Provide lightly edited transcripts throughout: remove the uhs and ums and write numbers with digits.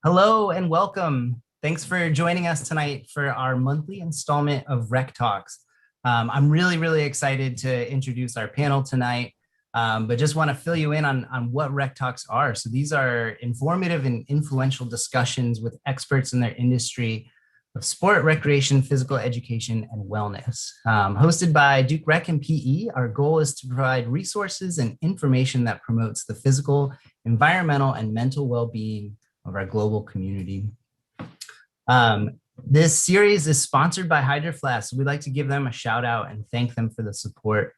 Hello and welcome. Thanks for joining us tonight for our monthly installment of RecTalks. I'm really excited to introduce our panel tonight, but just want to fill you in on what RecTalks are. So these are informative and influential discussions with experts in their industry of sport, recreation, physical education, and wellness. Hosted by Duke Rec and PE, our goal is to provide resources and information that promotes the physical, environmental, and mental well-being of our global community. This series is sponsored by Hydro Flask. We'd like to give them a shout out and thank them for the support.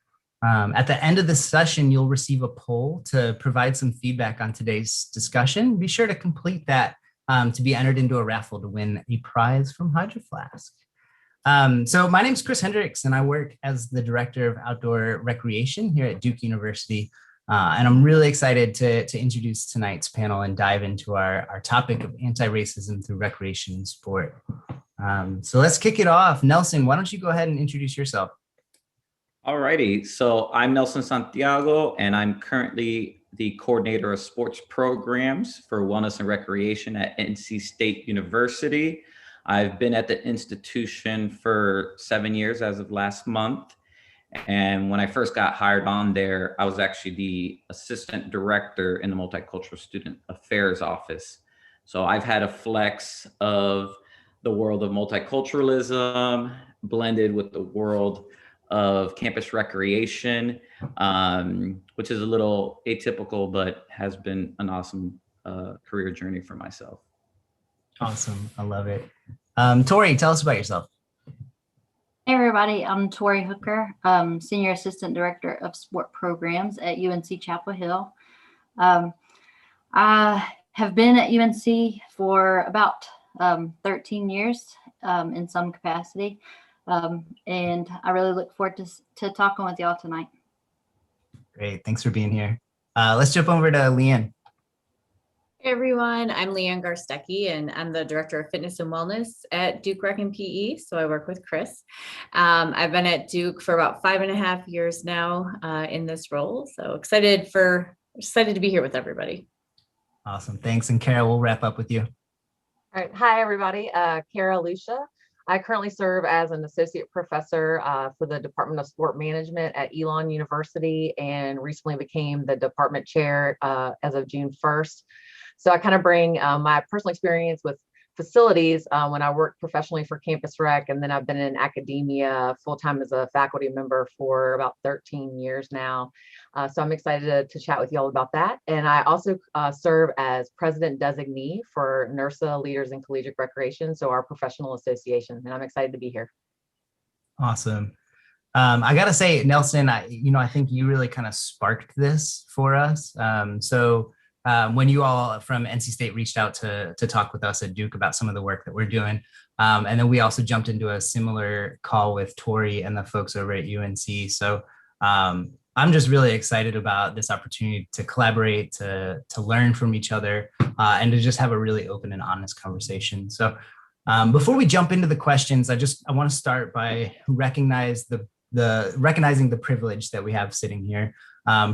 At the end of the session, you'll receive a poll to provide some feedback on today's discussion. Be sure to complete that to be entered into a raffle to win a prize from Hydro Flask. So my name is Chris Hendricks, and I work as the Director of Outdoor Recreation here at Duke University. And I'm really excited to introduce tonight's panel and dive into our topic of anti-racism through recreation and sport. So let's kick it off. Nelson, why don't you go ahead and introduce yourself? Alrighty, so I'm Nelson Santiago, and I'm currently the coordinator of sports programs for wellness and recreation at NC State University. I've been at the institution for 7 years as of last month. And when I first got hired on there, I was actually the assistant director in the multicultural student affairs office. So I've had a flex of the world of multiculturalism blended with the world of campus recreation, which is a little atypical, but has been an awesome career journey for myself. Awesome, I love it. Tori, tell us about yourself. Hey everybody, I'm Tori Hooker, Senior Assistant Director of Sport Programs at UNC Chapel Hill. I have been at UNC for about 13 years in some capacity, and I really look forward to talking with y'all tonight. Great, thanks for being here. Let's jump over to Leanne. Hey everyone, I'm Leigh Garstecki, and I'm the Director of Fitness and Wellness at Duke Rec and PE, so I work with Chris. I've been at Duke for about 5.5 years now in this role, so excited to be here with everybody. Awesome, thanks. And Cara, we'll wrap up with you. All right, hi everybody, Cara, Lucia. I currently serve as an associate professor for the Department of Sport Management at Elon University, and recently became the department chair as of June 1st. So I kind of bring my personal experience with facilities when I worked professionally for Campus Rec, and then I've been in academia full-time as a faculty member for about 13 years now. So I'm excited to chat with you all about that. And I also serve as President Designee for NIRSA, Leaders in Collegiate Recreation, so our professional association, and I'm excited to be here. Awesome. I gotta say, Nelson, I think you really kind of sparked this for us. When you all from NC State reached out to talk with us at Duke about some of the work that we're doing, and then we also jumped into a similar call with Tori and the folks over at UNC. So I'm just really excited about this opportunity to collaborate, to learn from each other, and to just have a really open and honest conversation. So before we jump into the questions, I want to start by recognizing the privilege that we have sitting here.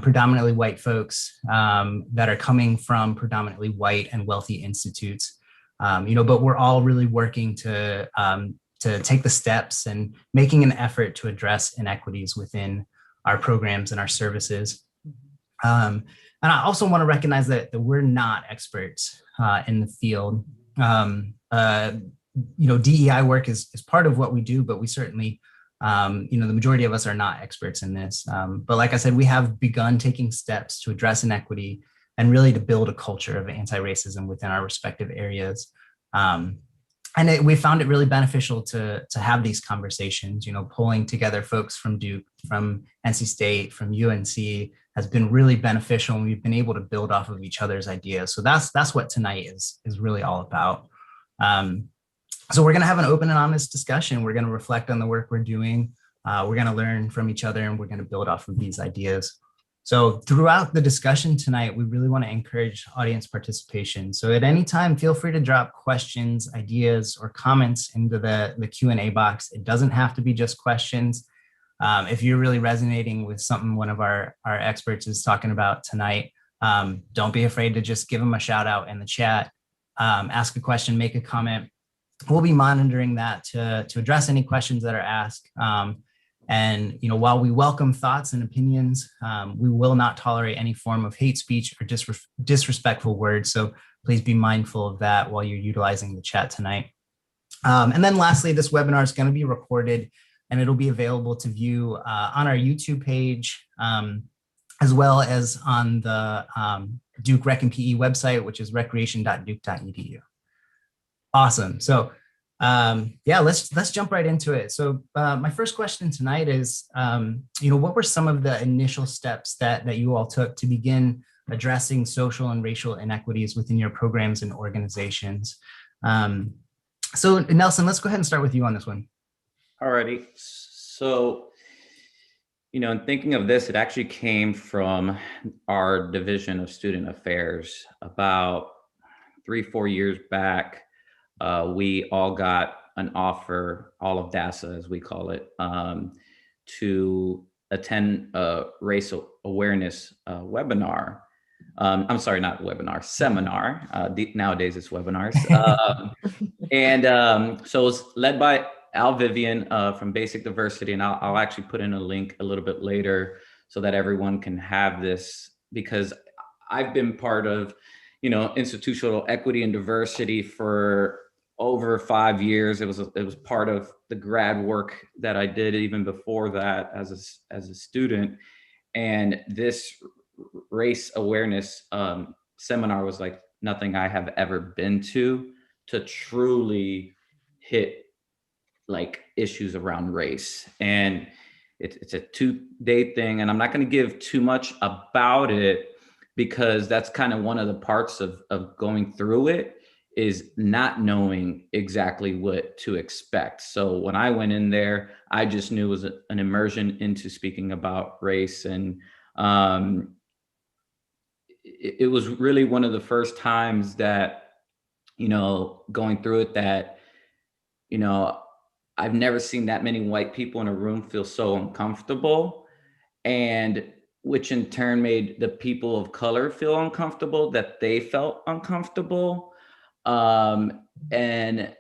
Predominantly white folks that are coming from predominantly white and wealthy institutes, but we're all really working to take the steps and making an effort to address inequities within our programs and our services. And I also want to recognize that we're not experts in the field. DEI work is part of what we do, but we certainly the majority of us are not experts in this. But like I said, we have begun taking steps to address inequity and really to build a culture of anti-racism within our respective areas. We found it really beneficial to have these conversations, pulling together folks from Duke, from NC State, from UNC has been really beneficial, and we've been able to build off of each other's ideas. So that's what tonight is really all about. So we're going to have an open and honest discussion. We're going to reflect on the work we're doing. We're going to learn from each other, and we're going to build off of these ideas. So throughout the discussion tonight, we really want to encourage audience participation. So at any time, feel free to drop questions, ideas, or comments into the Q&A box. It doesn't have to be just questions. If you're really resonating with something one of our experts is talking about tonight, don't be afraid to just give them a shout out in the chat. ask a question, make a comment. We'll be monitoring that to address any questions that are asked. And while we welcome thoughts and opinions, we will not tolerate any form of hate speech or disrespectful words. So please be mindful of that while you're utilizing the chat tonight. And then lastly, this webinar is going to be recorded and it'll be available to view on our YouTube page, as well as on the Duke Rec and PE website, which is recreation.duke.edu. Awesome. So yeah, let's jump right into it. So my first question tonight is, what were some of the initial steps that you all took to begin addressing social and racial inequities within your programs and organizations? So Nelson, let's go ahead and start with you on this one. Alrighty. So, in thinking of this, it actually came from our Division of Student Affairs. About 3-4 years back, we all got an offer, all of DASA as we call it, to attend a race awareness webinar. I'm sorry, not webinar, seminar. Nowadays it's webinars. So it was led by Al Vivian from Basic Diversity, and I'll actually put in a link a little bit later so that everyone can have this, because I've been part of, institutional equity and diversity for over 5 years. It was part of the grad work that I did even before that as a student, and this race awareness seminar was like nothing I have ever been to truly hit like issues around race. And it's a 2-day thing, and I'm not going to give too much about it because that's kind of one of the parts of going through it, is not knowing exactly what to expect. So when I went in there, I just knew it was an immersion into speaking about race. And it was really one of the first times that, going through it, that, I've never seen that many white people in a room feel so uncomfortable, and which in turn made the people of color feel uncomfortable, that they felt uncomfortable. And then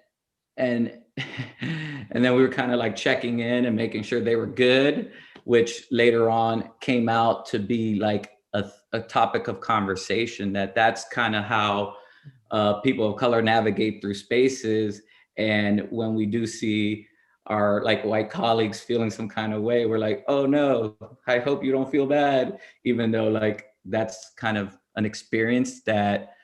we were kind of like checking in and making sure they were good, which later on came out to be like a topic of conversation, that's kind of how people of color navigate through spaces. And when we do see our like white colleagues feeling some kind of way, we're like, oh no, I hope you don't feel bad, even though like that's kind of an experience that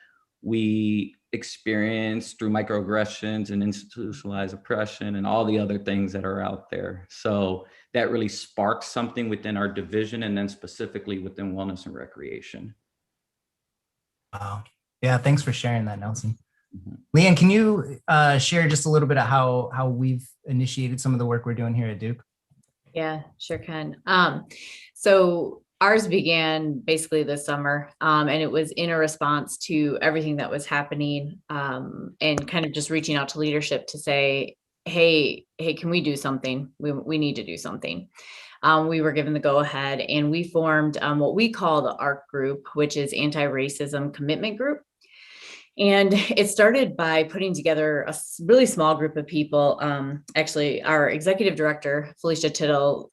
we experience through microaggressions and institutionalized oppression and all the other things that are out there. So that really sparks something within our division, and then specifically within wellness and recreation. Wow. Yeah, thanks for sharing that, Nelson. Mm-hmm. Leigh, can you share just a little bit of how we've initiated some of the work we're doing here at Duke? Yeah, sure can. So ours began basically this summer, and it was in a response to everything that was happening, and kind of just reaching out to leadership to say, hey, can we do something? We need to do something. We were given the go ahead, and we formed what we call the ARC group, which is Anti-Racism Commitment Group. And it started by putting together a really small group of people. Actually, our executive director, Felicia Tittle,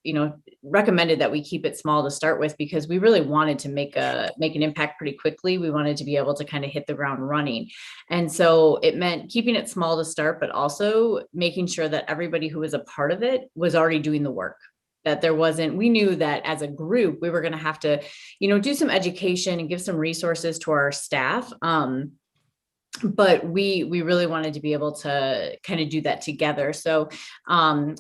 recommended that we keep it small to start with, because we really wanted to make an impact pretty quickly. We wanted to be able to kind of hit the ground running. And so it meant keeping it small to start, but also making sure that everybody who was a part of it was already doing the work. That we knew that as a group, we were going to have to, do some education and give some resources to our staff. But we really wanted to be able to kind of do that together. So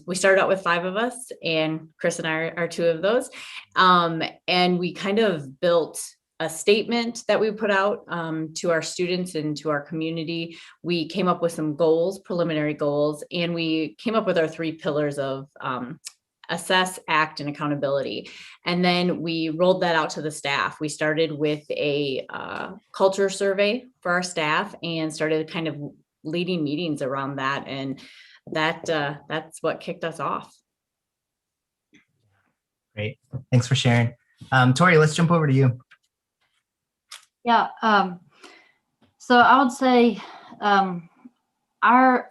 we started out with 5 of us, and Chris and I are 2 of those. And we kind of built a statement that we put out to our students and to our community. We came up with some goals, preliminary goals, and we came up with our 3 pillars of assess, act, and accountability. And then we rolled that out to the staff. We started with a culture survey for our staff and started kind of leading meetings around that. And that's what kicked us off. Great. Thanks for sharing. Tori, let's jump over to you. Yeah. So I would say Ours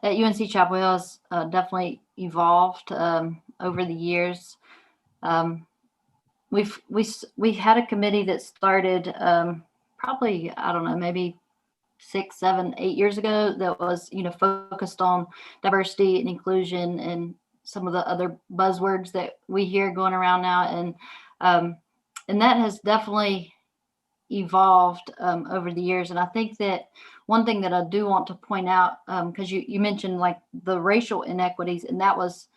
at UNC Chapel Hill has definitely evolved over the years. We had a committee that started probably, I don't know, maybe 6, 7, 8 years ago that was, focused on diversity and inclusion and some of the other buzzwords that we hear going around now. And that has definitely evolved over the years. And I think that one thing that I do want to point out, because you mentioned like the racial inequities, and that was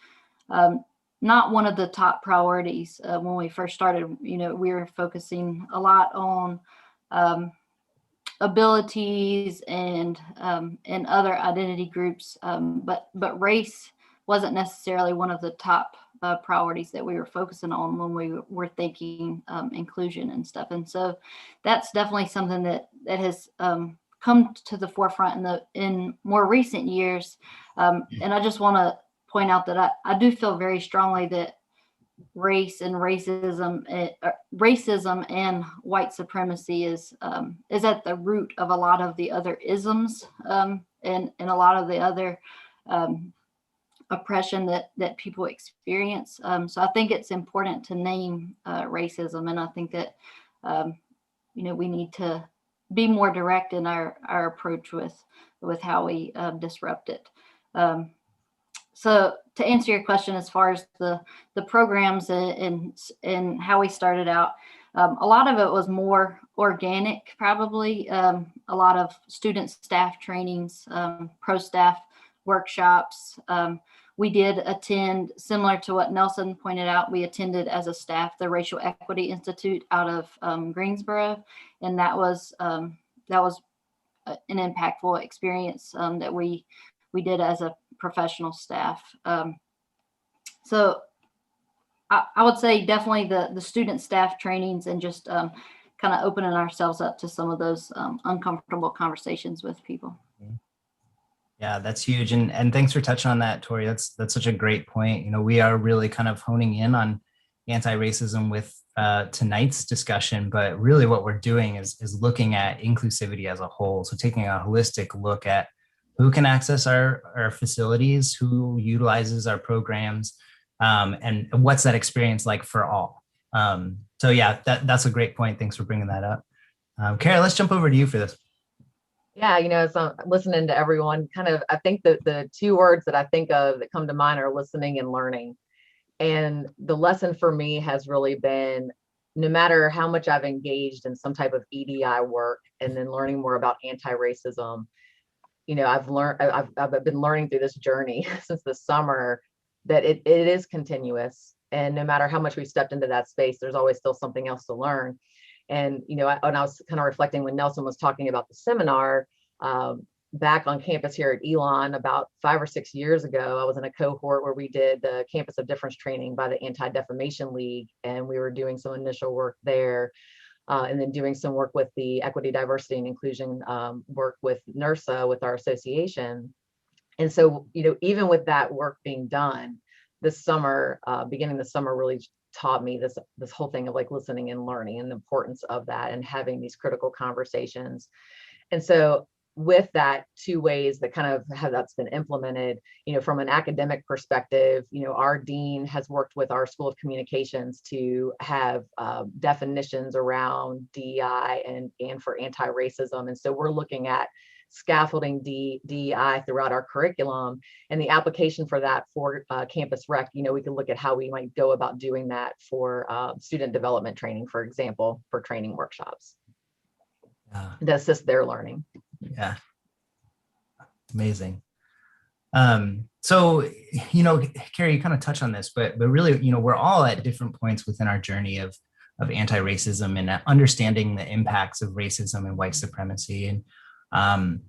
not one of the top priorities when we first started. We were focusing a lot on abilities and other identity groups, but race wasn't necessarily one of the top priorities that we were focusing on when we were thinking inclusion and stuff. And so that's definitely something that has come to the forefront in more recent years. And I just want to point out that I do feel very strongly that race and racism and white supremacy is at the root of a lot of the other isms and a lot of the other oppression that people experience. So I think it's important to name racism, and I think that we need to be more direct in our approach with how we disrupt it. So to answer your question, as far as the programs and how we started out, a lot of it was more organic, probably. A lot of student staff trainings, pro staff workshops. We did attend, similar to what Nelson pointed out, we attended as a staff the Racial Equity Institute out of Greensboro, and that was an impactful experience that we did as a professional staff. So I would say definitely the student staff trainings and just kind of opening ourselves up to some of those uncomfortable conversations with people. Yeah, that's huge. And thanks for touching on that, Tori. That's such a great point. We are really kind of honing in on anti-racism with tonight's discussion, but really what we're doing is looking at inclusivity as a whole. So taking a holistic look at who can access our facilities, who utilizes our programs, and what's that experience like for all. So yeah, that's a great point. Thanks for bringing that up. Cara, let's jump over to you for this. Yeah, so listening to everyone, I think that the two words that I think of that come to mind are listening and learning. And the lesson for me has really been, no matter how much I've engaged in some type of EDI work and then learning more about anti-racism, I've been learning through this journey since the summer that it is continuous. And no matter how much we've stepped into that space, there's always still something else to learn. And, I was kind of reflecting when Nelson was talking about the seminar back on campus here at Elon about 5 or 6 years ago. I was in a cohort where we did the Campus of Difference training by the Anti-Defamation League, and we were doing some initial work there. And then doing some work with the equity, diversity, and inclusion work with NIRSA, with our association. And so, even with that work being done this summer, beginning the summer really taught me this whole thing of like listening and learning and the importance of that and having these critical conversations. And so with that, 2 ways that kind of how that's been implemented, from an academic perspective, our dean has worked with our School of Communications to have definitions around DEI and for anti-racism. And so we're looking at scaffolding DEI throughout our curriculum, and the application for that for campus rec, we can look at how we might go about doing that for student development training, for example, for training workshops to assist their learning. Yeah. Amazing. So, Cara, you kind of touched on this, but really, we're all at different points within our journey of anti-racism and understanding the impacts of racism and white supremacy. And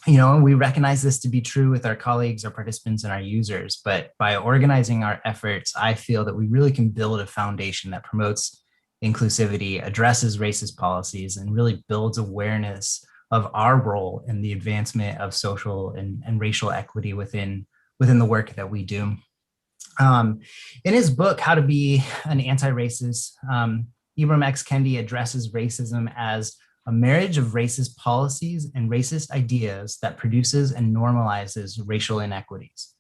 we recognize this to be true with our colleagues, our participants, and our users. But by organizing our efforts, I feel that we really can build a foundation that promotes inclusivity, addresses racist policies, and really builds awareness of our role in the advancement of social and racial equity within the work that we do. In his book, How to Be an Anti-Racist, Ibram X. Kendi addresses racism as a marriage of racist policies and racist ideas that produces and normalizes racial inequities.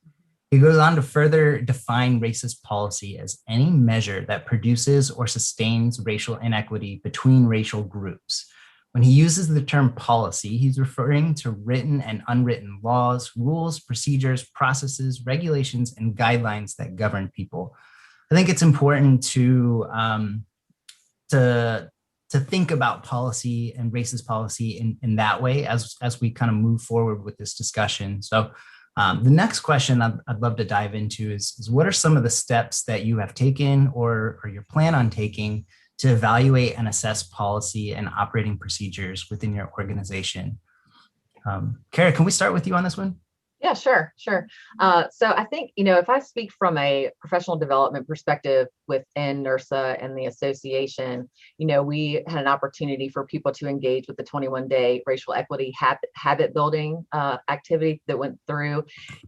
He goes on to further define racist policy as any measure that produces or sustains racial inequity between racial groups. When he uses the term policy, he's referring to written and unwritten laws, rules, procedures, processes, regulations, and guidelines that govern people. I think it's important to think about policy and racist policy in that way as we kind of move forward with this discussion. So the next question I'd love to dive into is what are some of the steps that you have taken or you plan on taking to evaluate and assess policy and operating procedures within your organization? Cara, can we start with you on this one? Yeah, sure. So I think, if I speak from a professional development perspective within NIRSA and the association, we had an opportunity for people to engage with the 21-day racial equity habit building activity that went through.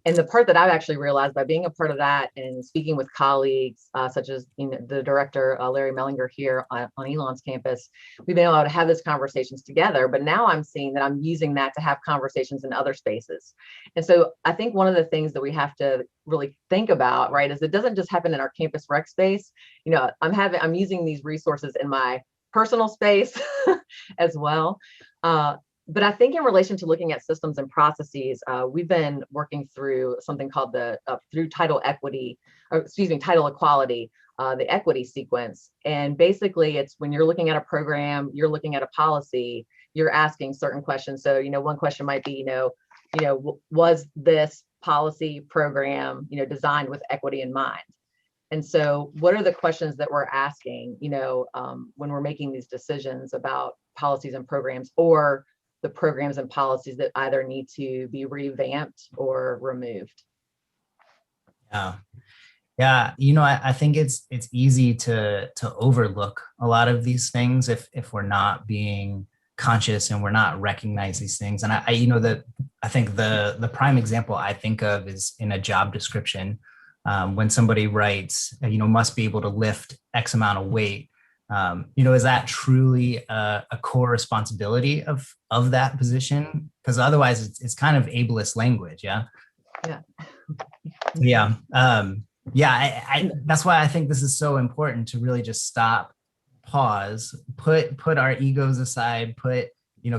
And the part that I've actually realized by being a part of that and speaking with colleagues, such as the director, Larry Mellinger here on Elon's campus, we've been able to have those conversations together. But now I'm seeing that I'm using that to have conversations in other spaces. And so I think one of the things that we have to really think about, right, is it doesn't just happen in our campus rec space. I'm using these resources in my personal space as well. But I think in relation to looking at systems and processes, we've been working through something called through title equality, the equity sequence. And basically it's when you're looking at a program, you're looking at a policy, you're asking certain questions. So, one question might be, was this policy program, designed with equity in mind? And so what are the questions that we're asking, when we're making these decisions about policies and programs, or the programs and policies that either need to be revamped or removed? Yeah. I think it's easy to overlook a lot of these things if we're not being conscious and we're not recognizing these things. And I think the prime example I think of is in a job description. When somebody writes, must be able to lift X amount of weight, is that truly a core responsibility of that position? Because otherwise it's kind of ableist language. Yeah. That's why I think this is so important to really just stop, pause, put our egos aside, put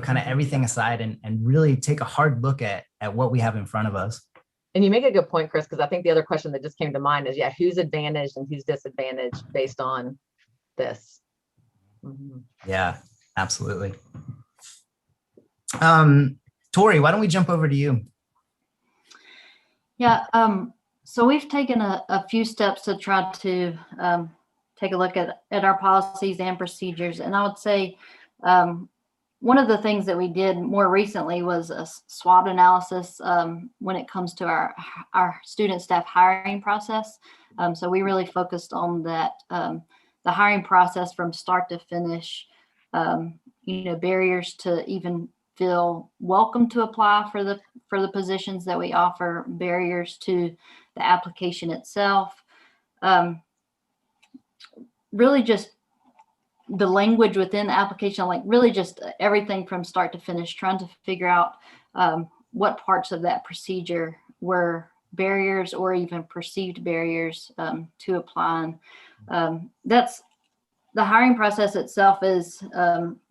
kind of everything aside, and really take a hard look at what we have in front of us. And you make a good point, Chris, because I think the other question that just came to mind is, who's advantaged and who's disadvantaged based on this? Mm-hmm. Yeah, absolutely. Tori, why don't we jump over to you? Yeah, so we've taken a few steps to try to take a look at our policies and procedures. And I would say one of the things that we did more recently was a SWOT analysis when it comes to our student staff hiring process. So we really focused on that, the hiring process from start to finish, barriers to even feel welcome to apply for the positions that we offer, barriers to the application itself, really just the language within the application, like really just everything from start to finish, trying to figure out what parts of that procedure were barriers or even perceived barriers to applying. That's the hiring process itself is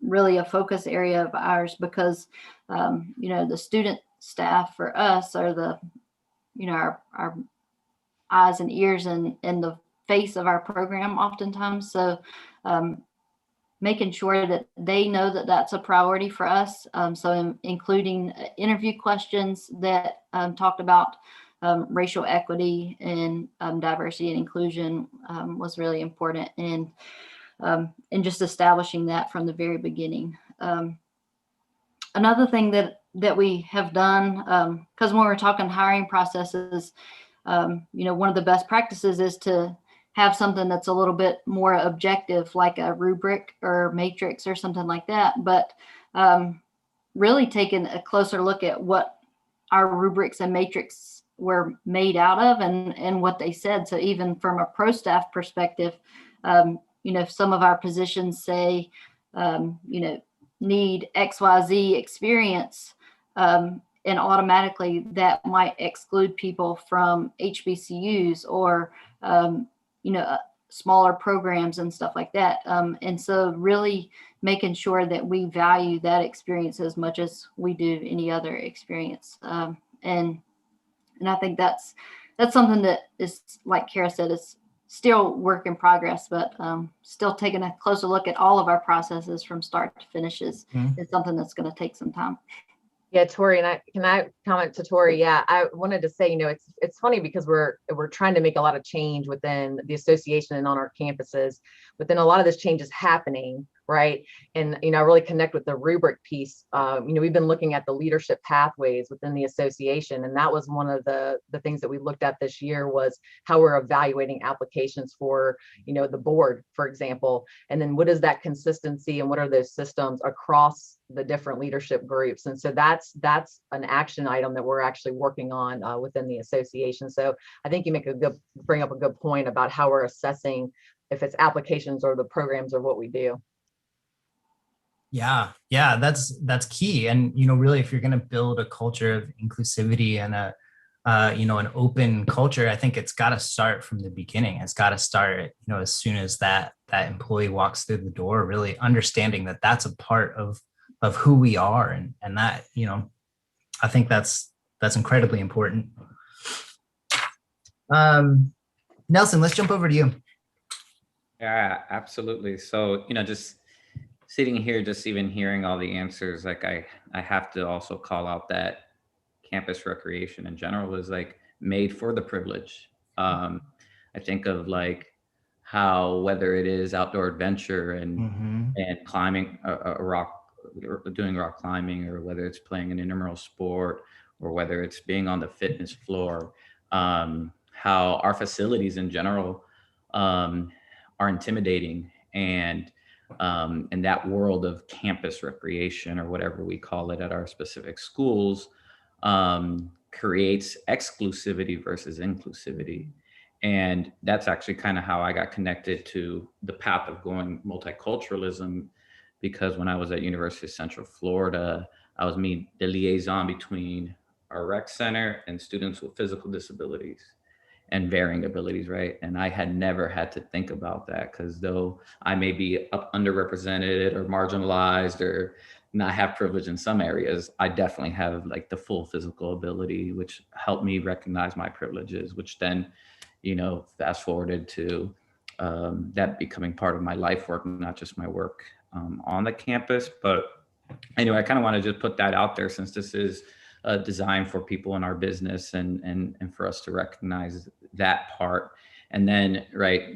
really a focus area of ours because, the student staff for us are the, our eyes and ears and the face of our program oftentimes. So making sure that they know that that's a priority for us. So including interview questions that talked about racial equity and diversity and inclusion was really important. And just establishing that from the very beginning. Another thing that we have done, because when we're talking hiring processes, one of the best practices is to have something that's a little bit more objective, like a rubric or matrix or something like that. But really taking a closer look at what our rubrics and matrix were made out of and what they said. So even from a pro staff perspective, if some of our positions say, need XYZ experience, and automatically that might exclude people from HBCUs or, smaller programs and stuff like that. And so really making sure that we value that experience as much as we do any other experience. And I think that's something that is, like Cara said, is still work in progress, but still taking a closer look at all of our processes from start to finish is something that's going to take some time. Yeah, Tori, and can I comment to Tori? Yeah, I wanted to say, it's funny because we're trying to make a lot of change within the association and on our campuses, but then a lot of this change is happening, right? And I really connect with the rubric piece. We've been looking at the leadership pathways within the association, and that was one of the things that we looked at this year was how we're evaluating applications for the board, for example, and then what is that consistency and what are those systems across the different leadership groups. And so that's an action item that we're actually working on within the association. So I think you bring up a good point about how we're assessing if it's applications or the programs or what we do. Yeah, that's key. And really, if you're going to build a culture of inclusivity and an open culture, I think it's got to start from the beginning. It's got to start as soon as that employee walks through the door, really understanding that that's a part of who we are, and that I think that's incredibly important. Nelson, let's jump over to you. Yeah, absolutely. So just sitting here, just even hearing all the answers, like I have to also call out that campus recreation in general is like made for the privilege. I think of like how whether it is outdoor adventure and climbing a rock, doing rock climbing, or whether it's playing an intramural sport, or whether it's being on the fitness floor, how our facilities in general are intimidating, and that world of campus recreation, or whatever we call it at our specific schools, creates exclusivity versus inclusivity. And that's actually kind of how I got connected to the path of going multiculturalism, because when I was at University of Central Florida, I was the liaison between our rec center and students with physical disabilities and varying abilities, right? And I had never had to think about that, because though I may be underrepresented or marginalized or not have privilege in some areas, I definitely have like the full physical ability, which helped me recognize my privileges, which then, fast forwarded to that becoming part of my life work, not just my work on the campus. But anyway, I kind of want to just put that out there, since this is designed for people in our business, and for us to recognize that part. And then,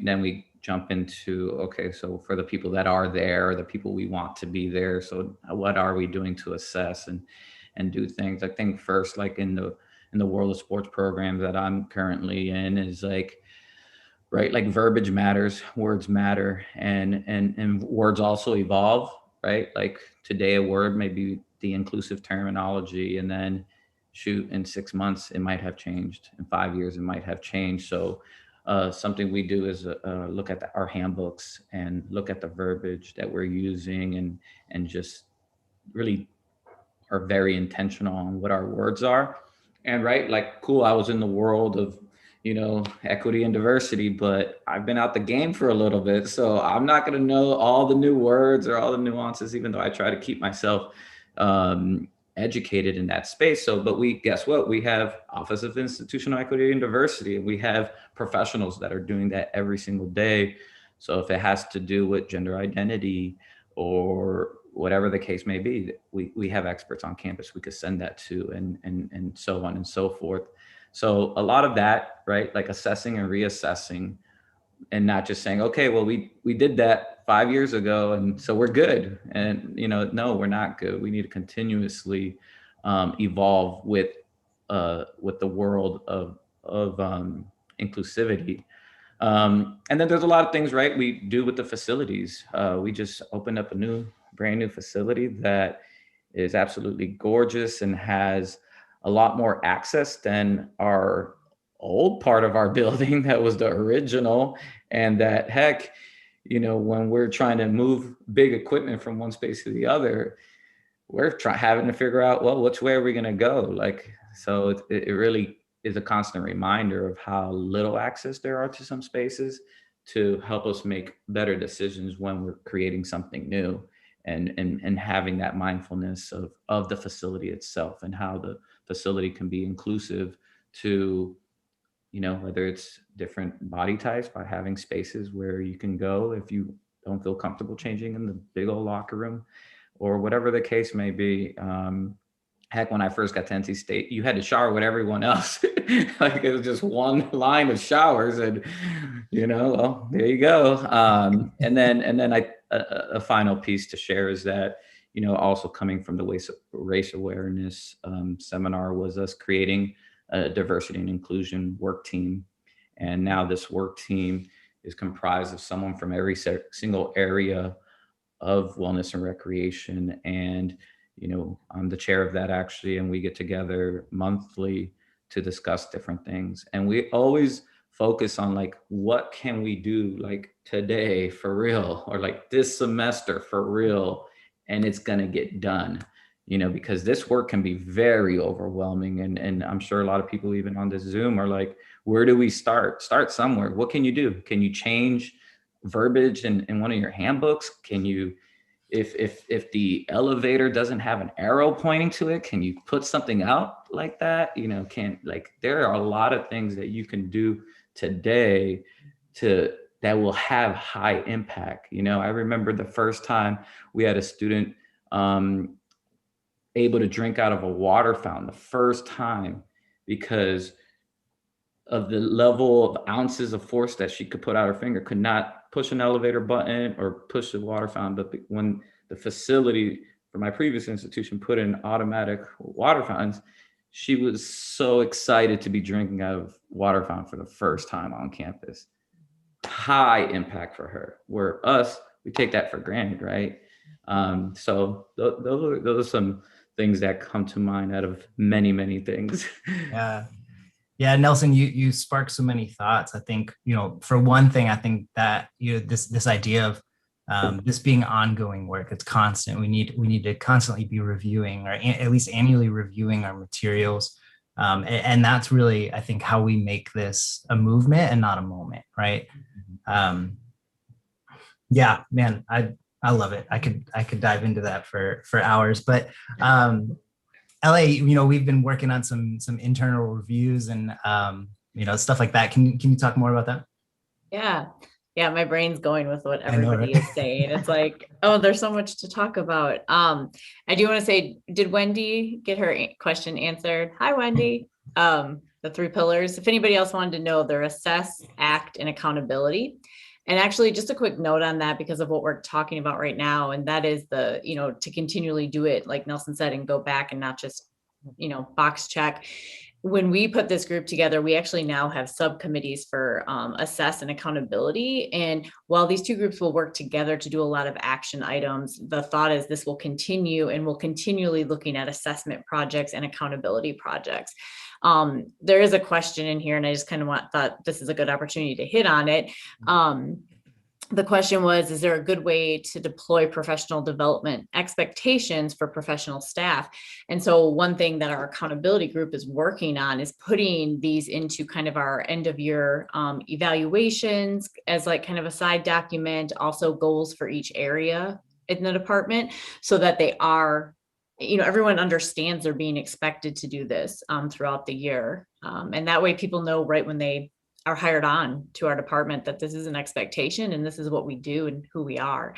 then we jump into, okay, so for the people that are there, the people we want to be there, so what are we doing to assess and do things? I think first, like in the world of sports programs that I'm currently in, is like, right, like verbiage matters, words matter, and words also evolve, right? Like today a word may be the inclusive terminology, and then shoot, in 6 months it might have changed, in 5 years it might have changed. So something we do is look at our handbooks and look at the verbiage that we're using, and just really are very intentional on what our words are. And like, cool, I was in the world of equity and diversity, but I've been out the game for a little bit, so I'm not going to know all the new words or all the nuances, even though I try to keep myself educated in that space. So, but guess what? We have Office of Institutional Equity and Diversity, and we have professionals that are doing that every single day. So if it has to do with gender identity or whatever the case may be, we have experts on campus we could send that to, and so on and so forth. So a lot of that, right, like assessing and reassessing, and not just saying, okay, well, we did that 5 years ago, and so we're good. And no, we're not good. We need to continuously evolve with the world of inclusivity. And then there's a lot of things, right, we do with the facilities. We just opened up a brand new facility that is absolutely gorgeous and has a lot more access than our old part of our building that was the original. And that, heck, when we're trying to move big equipment from one space to the other, we're having to figure out, well, which way are we going to go? Like, so it really is a constant reminder of how little access there are to some spaces to help us make better decisions when we're creating something new, and having that mindfulness of the facility itself, and how the facility can be inclusive to, whether it's different body types, by having spaces where you can go if you don't feel comfortable changing in the big old locker room, or whatever the case may be. Heck, when I first got to NC State, you had to shower with everyone else. Like, it was just one line of showers, and well, there you go. And then a final piece to share is that, also coming from the race awareness seminar, was us creating a diversity and inclusion work team. And now this work team is comprised of someone from every single area of wellness and recreation. And, I'm the chair of that, actually, and we get together monthly to discuss different things. And we always focus on, like, what can we do, like, today for real, or like this semester for real, and it's going to get done. Because this work can be very overwhelming. And I'm sure a lot of people, even on this Zoom, are like, where do we start? Start somewhere. What can you do? Can you change verbiage in one of your handbooks? Can you, if the elevator doesn't have an arrow pointing to it, can you put something out like that? There are a lot of things that you can do today that will have high impact. I remember the first time we had a student, able to drink out of a water fountain, the first time, because of the level of ounces of force that she could put out her finger, could not push an elevator button or push the water fountain. But when the facility for my previous institution put in automatic water fountains, she was so excited to be drinking out of water fountain for the first time on campus. High impact for her, where us, we take that for granted, right? So those are some things that come to mind out of many, many things. Yeah, Nelson, you sparked so many thoughts. I think, for one thing, I think that, this idea of this being ongoing work, it's constant. We need to constantly be reviewing, or at least annually reviewing our materials. And that's really, I think, how we make this a movement and not a moment, right? Yeah, man, I love it. I could dive into that for hours, but LA, we've been working on some internal reviews and stuff like that. Can you talk more about that? Yeah, my brain's going with what everybody is saying. It's like, oh, there's so much to talk about. I do want to say, did Wendy get her question answered? Hi, Wendy. The 3 pillars. If anybody else wanted to know, they're assess, act, and accountability. And actually, just a quick note on that, because of what we're talking about right now, and that is to continually do it, like Nelson said, and go back and not just, box check. When we put this group together, we actually now have subcommittees for assess and accountability. And while these 2 groups will work together to do a lot of action items, the thought is this will continue, and we'll continually looking at assessment projects and accountability projects. There is a question in here, and I just kind of thought this is a good opportunity to hit on it. The question was, is there a good way to deploy professional development expectations for professional staff? And so one thing that our accountability group is working on is putting these into kind of our end of year evaluations as like kind of a side document, also goals for each area in the department, so that they are, everyone understands they're being expected to do this throughout the year. And that way people know right when they are hired on to our department that this is an expectation and this is what we do and who we are.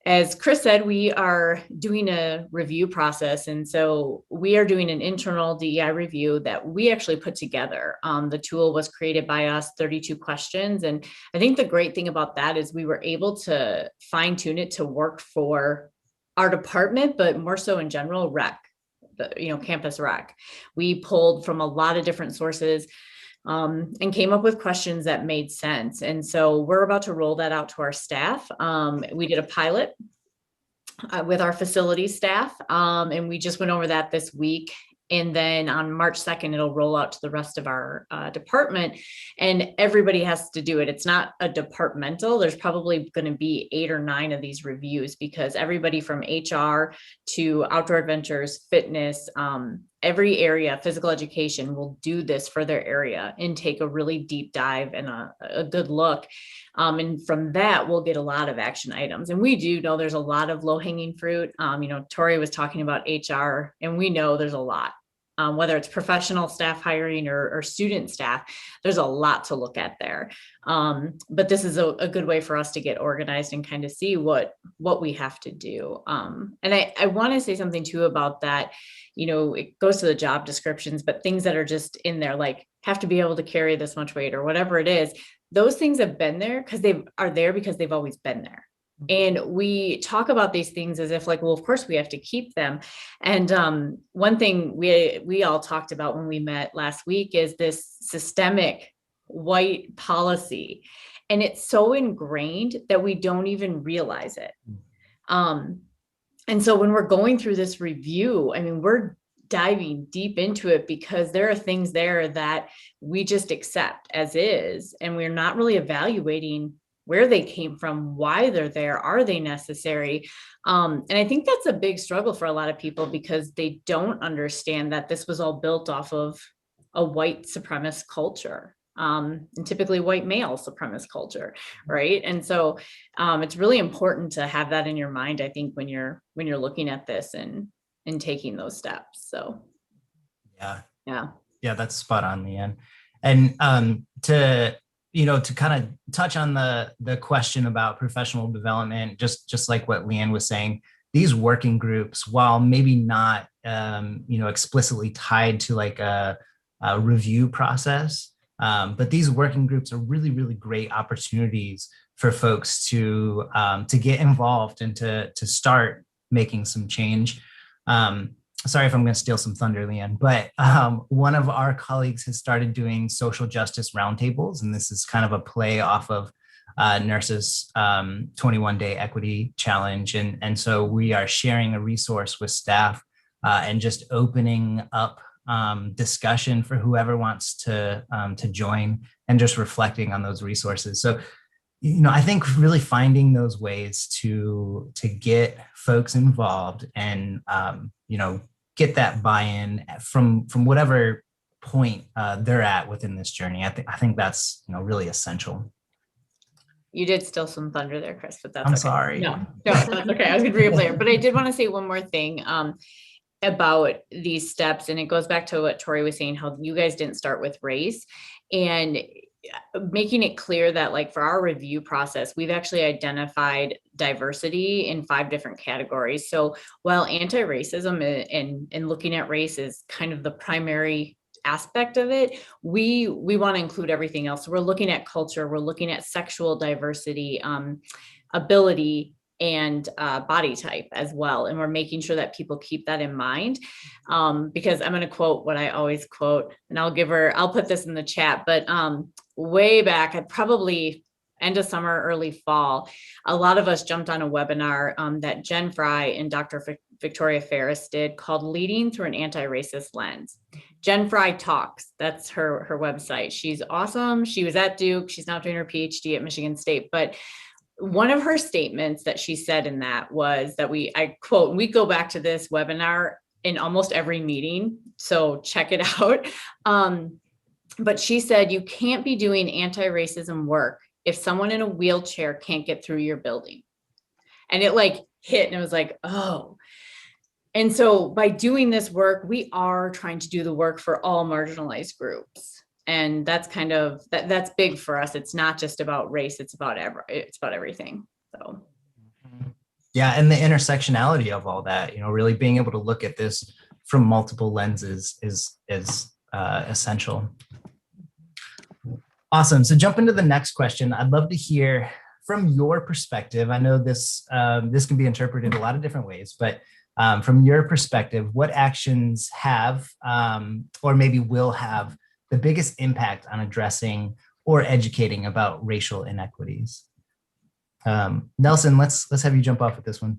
As Chris said, we are doing a review process. And so we are doing an internal DEI review that we actually put together. The tool was created by us, 32 questions. And I think the great thing about that is we were able to fine tune it to work for our department, but more so in general, rec, campus rec. We pulled from a lot of different sources and came up with questions that made sense. And so we're about to roll that out to our staff. We did a pilot with our facility staff, and we just went over that this week. And then on March 2nd, it'll roll out to the rest of our department, and everybody has to do it. It's not a departmental. There's probably going to be 8 or 9 of these reviews, because everybody from HR to outdoor adventures, fitness, every area, physical education, will do this for their area and take a really deep dive and a good look. And from that, we'll get a lot of action items. And we do know there's a lot of low hanging fruit. Tori was talking about HR, and we know there's a lot. Whether it's professional staff hiring or student staff, there's a lot to look at there. But this is a good way for us to get organized and kind of see what we have to do. And I want to say something too about that. It goes to the job descriptions, but things that are just in there, like have to be able to carry this much weight or whatever it is, those things have been there because they've always been there. And we talk about these things as if like, well, of course we have to keep them. And one thing we all talked about when we met last week is this systemic white policy. And it's so ingrained that we don't even realize it. And so when we're going through this review, I mean, we're diving deep into it because there are things there that we just accept as is, and we're not really evaluating where they came from, why they're there, are they necessary? And I think that's a big struggle for a lot of people because they don't understand that this was all built off of a white supremacist culture. And typically white male supremacist culture, right? And so it's really important to have that in your mind, I think, when you're looking at this and taking those steps. So yeah, that's spot on, Leanne. And to kind of touch on the question about professional development, just like what Leanne was saying, these working groups, while maybe not explicitly tied to like a review process, but these working groups are really, really great opportunities for folks to get involved and to start making some change. Sorry if I'm going to steal some thunder, Leanne, but one of our colleagues has started doing social justice roundtables, and this is kind of a play off of NIRSA's 21-day equity challenge. And so we are sharing a resource with staff and just opening up discussion for whoever wants to join and just reflecting on those resources. So, I think really finding those ways to get folks involved and, get that buy-in from whatever point they're at within this journey. I think that's, really essential. You did steal some thunder there, Chris, but that's I'm okay. Sorry. No, that's okay. I was going to replay it, but I did want to say one more thing about these steps. And it goes back to what Tori was saying, how you guys didn't start with race, and making it clear that like for our review process, we've actually identified diversity in 5 different categories. So while anti-racism and looking at race is kind of the primary aspect of it, we want to include everything else. So we're looking at culture, we're looking at sexual diversity, ability, and body type as well. And we're making sure that people keep that in mind, because I'm going to quote what I always quote, and I'll put this in the chat, but way back at probably end of summer, early fall, a lot of us jumped on a webinar that Jen Fry and Dr. Victoria Ferris did called Leading Through an Anti-Racist Lens. Jen Fry Talks, that's her website. She's awesome. She was at Duke. She's now doing her PhD at Michigan State, but one of her statements that she said in that was that I quote, we go back to this webinar in almost every meeting, so check it out. But she said, you can't be doing anti-racism work if someone in a wheelchair can't get through your building. And it like hit, and it was like, oh. And so by doing this work, we are trying to do the work for all marginalized groups. And that's kind of, that's big for us. It's not just about race, it's about everything. So. Yeah, and the intersectionality of all that, really being able to look at this from multiple lenses is essential. Awesome. So jump into the next question. I'd love to hear from your perspective. I know this can be interpreted a lot of different ways, but from your perspective, what actions have or maybe will have the biggest impact on addressing or educating about racial inequities? Nelson, let's have you jump off with this one.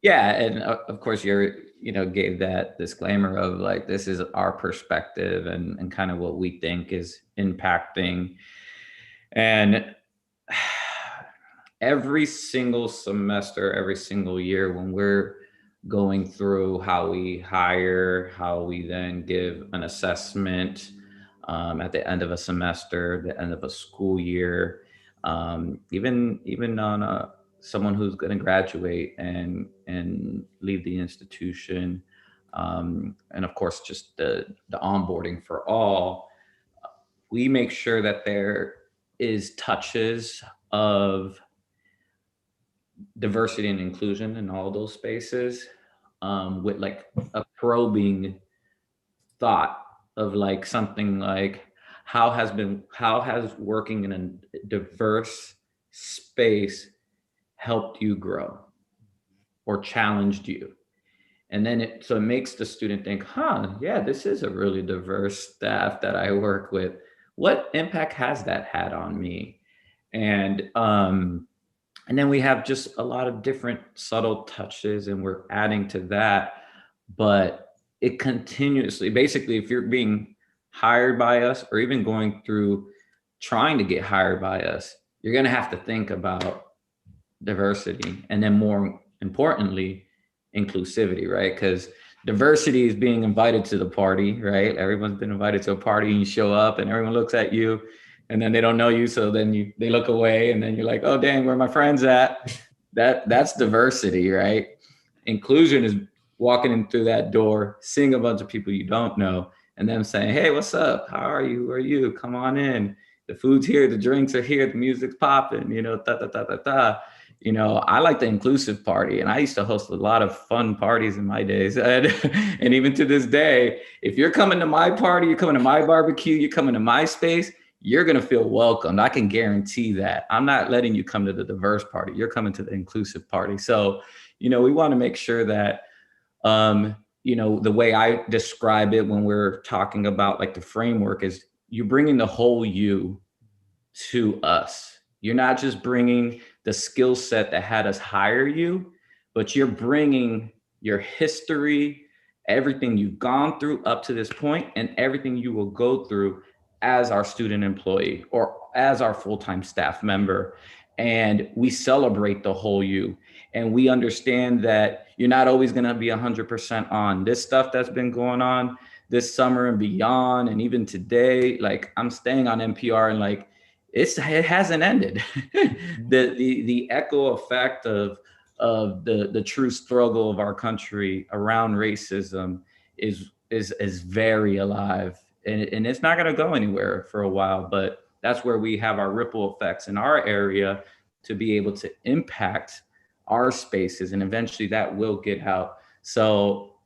Yeah, and of course gave that disclaimer of like, this is our perspective and kind of what we think is impacting. And every single semester, every single year, when we're going through how we hire, how we then give an assessment at the end of a semester, the end of a school year, even on someone who's going to graduate and leave the institution, and of course just the onboarding for all, we make sure that there is touches of diversity and inclusion in all those spaces, with like a probing thought of like something like, how has working in a diverse space helped you grow or challenged you? And then it makes the student think, yeah, this is a really diverse staff that I work with. What impact has that had on me? And then we have just a lot of different subtle touches, and we're adding to that. But it continuously, basically, if you're being hired by us or even going through trying to get hired by us, you're going to have to think about diversity. And then more importantly, inclusivity, right? Because diversity is being invited to the party, right? Everyone's been invited to a party and you show up and everyone looks at you and then they don't know you. So then they look away and then you're like, oh, dang, where are my friends at? That's diversity, right? Inclusion is walking in through that door, seeing a bunch of people you don't know, and them saying, hey, what's up? How are you? Who are you? Come on in. The food's here, the drinks are here, the music's popping, I like the inclusive party, and I used to host a lot of fun parties in my days. And even to this day, if you're coming to my party, you're coming to my barbecue, you're coming to my space, you're going to feel welcomed. I can guarantee that. I'm not letting you come to the diverse party. You're coming to the inclusive party. So, we want to make sure that, the way I describe it when we're talking about like the framework is you're bringing the whole you to us. You're not just bringing the skill set that had us hire you, but you're bringing your history, everything you've gone through up to this point, and everything you will go through as our student employee or as our full-time staff member. And we celebrate the whole you. And we understand that you're not always going to be 100% on this stuff that's been going on this summer and beyond. And even today, like I'm staying on NPR and like, it hasn't ended. the echo effect of the true struggle of our country around racism is very alive, and it's not going to go anywhere for a while. But that's where we have our ripple effects in our area to be able to impact our spaces, and eventually that will get out. So,